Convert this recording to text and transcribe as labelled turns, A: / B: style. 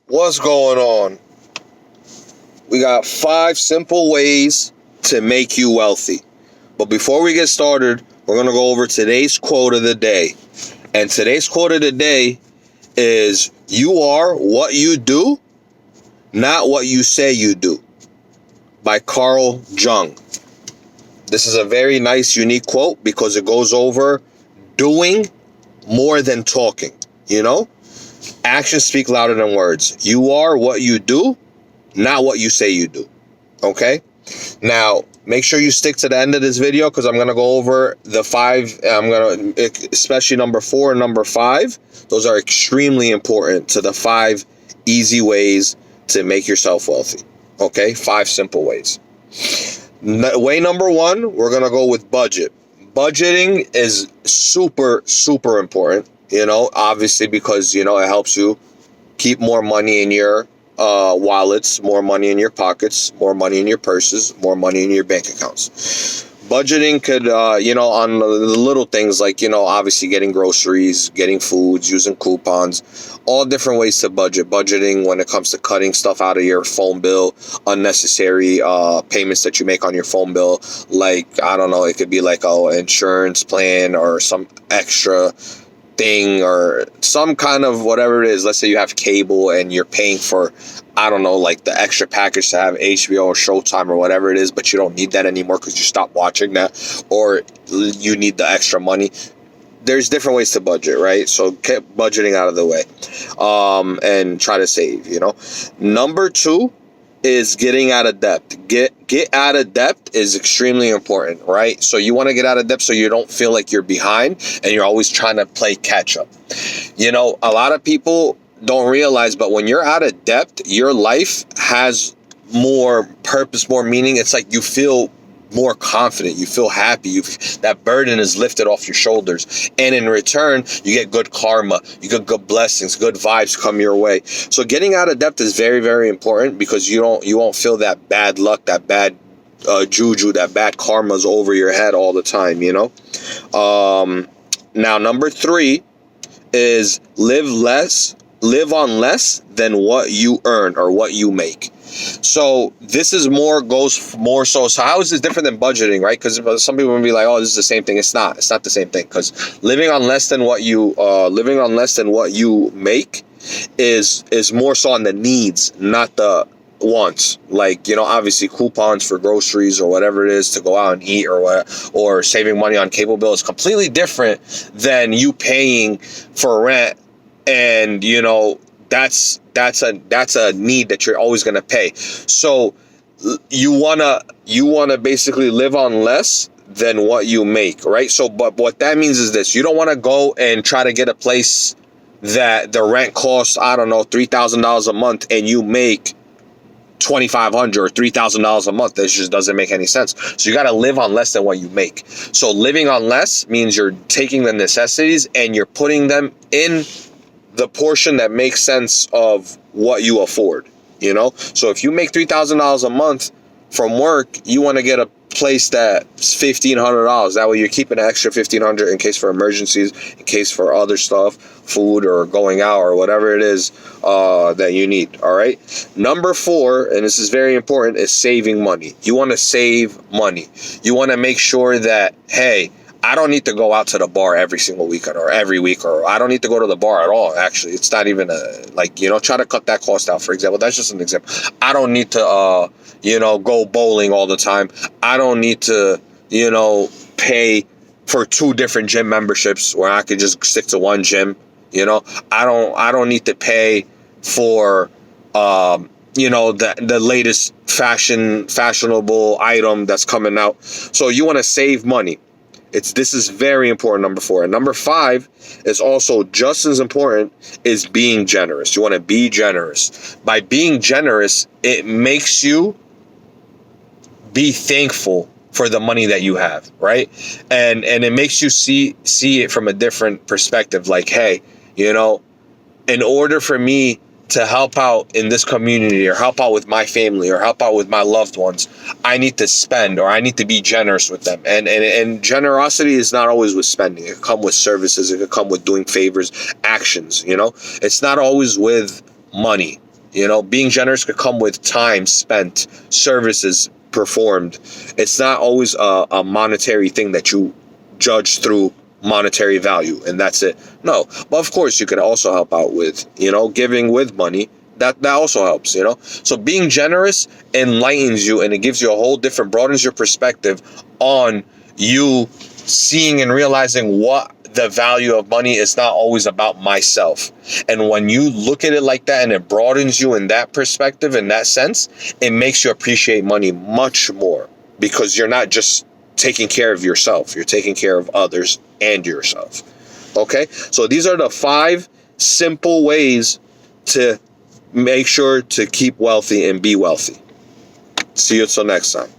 A: What's going on? We got 5 simple ways to make you wealthy. But before we get started, we're going to go over today's quote of the day. And today's quote of the day is, "You are what you do, not what you say you do," by Carl Jung. This is a very nice, unique quote because it goes over doing more than talking, Actions speak louder than words. You are what you do, not what you say you do. Okay? Now, make sure you stick to the end of this video because I'm going to go over the 5. Especially number 4 and number 5. Those are extremely important to the 5 easy ways to make yourself wealthy. Okay? 5 simple ways. Way number 1, we're going to go with budget. Budgeting is super, super important. Obviously because, it helps you keep more money in your wallets, more money in your pockets, more money in your purses, more money in your bank accounts. Budgeting could, on the little things like, obviously getting groceries, getting foods, using coupons, all different ways to budget. Budgeting when it comes to cutting stuff out of your phone bill, unnecessary payments that you make on your phone bill. Like, I don't know, it could be like an insurance plan or some extra thing or some kind of whatever it is. Let's say you have cable and you're paying for, I don't know, like the extra package to have HBO or Showtime or whatever it is, but you don't need that anymore because you stopped watching that, or you need the extra money. There's different ways to budget, right? So get budgeting out of the way and try to save, Number 2 is getting out of debt. Get out of debt is extremely important, right? So you want to get out of debt so you don't feel like you're behind and you're always trying to play catch up. A lot of people don't realize, but when you're out of debt, your life has more purpose, more meaning. It's like you feel more confident, you feel happy, that burden is lifted off your shoulders, and in return you get good karma, you get good blessings, good vibes come your way. So getting out of debt is very, very important because you won't feel that bad luck, that bad juju, that bad karma's over your head all the time. Now number 3 is live on less than what you earn or what you make. So this is goes more so how is this different than budgeting, right? Because some people will be like, oh, this is the same thing. It's not the same thing, because living on less than what you make is more so on the needs, not the wants. Like, obviously coupons for groceries or whatever it is to go out and eat or saving money on cable bill is completely different than you paying for rent. And that's a need that you're always going to pay. So you want to basically live on less than what you make, right? So but what that means is this: you don't want to go and try to get a place that the rent costs, I don't know, $3,000 a month, and you make $2,500 or $3,000 a month. This just doesn't make any sense. So you got to live on less than what you make. So living on less means you're taking the necessities and you're putting them in the portion that makes sense of what you afford, So if you make $3,000 a month from work, you want to get a place that's $1,500. That way you're keeping an extra $1,500 in case for emergencies, in case for other stuff, food or going out or whatever it is that you need. All right. Number 4, and this is very important, is saving money. You want to save money. You want to make sure that, hey, I don't need to go out to the bar every single weekend or every week, or I don't need to go to the bar at all. Actually, it's not even try to cut that cost out. For example, that's just an example. I don't need to, go bowling all the time. I don't need to, pay for 2 different gym memberships where I could just stick to one gym. I don't need to pay for, the latest fashionable item that's coming out. So you want to save money. This is very important, number 4. And number 5 is also just as important, is being generous. You want to be generous. By being generous, it makes you be thankful for the money that you have, right? And it makes you see it from a different perspective. Like, hey, in order for me to help out in this community or help out with my family or help out with my loved ones, I need to spend, or I need to be generous with them. And generosity is not always with spending. It could come with services. It could come with doing favors, actions, It's not always with money. You know, being generous could come with time spent, services performed. It's not always a monetary thing that you judge through monetary value and that's it. No, but of course you can also help out with, you know, giving with money. That also helps, you know. So being generous enlightens you, and it gives you a whole different, broadens your perspective on you seeing and realizing what the value of money is not always about myself. And when you look at it like that and it broadens you in that perspective, in that sense, it makes you appreciate money much more, because you're not just taking care of yourself, you're taking care of others and yourself. Okay, so these are the 5 simple ways to make sure to keep wealthy and be wealthy. See you until next time.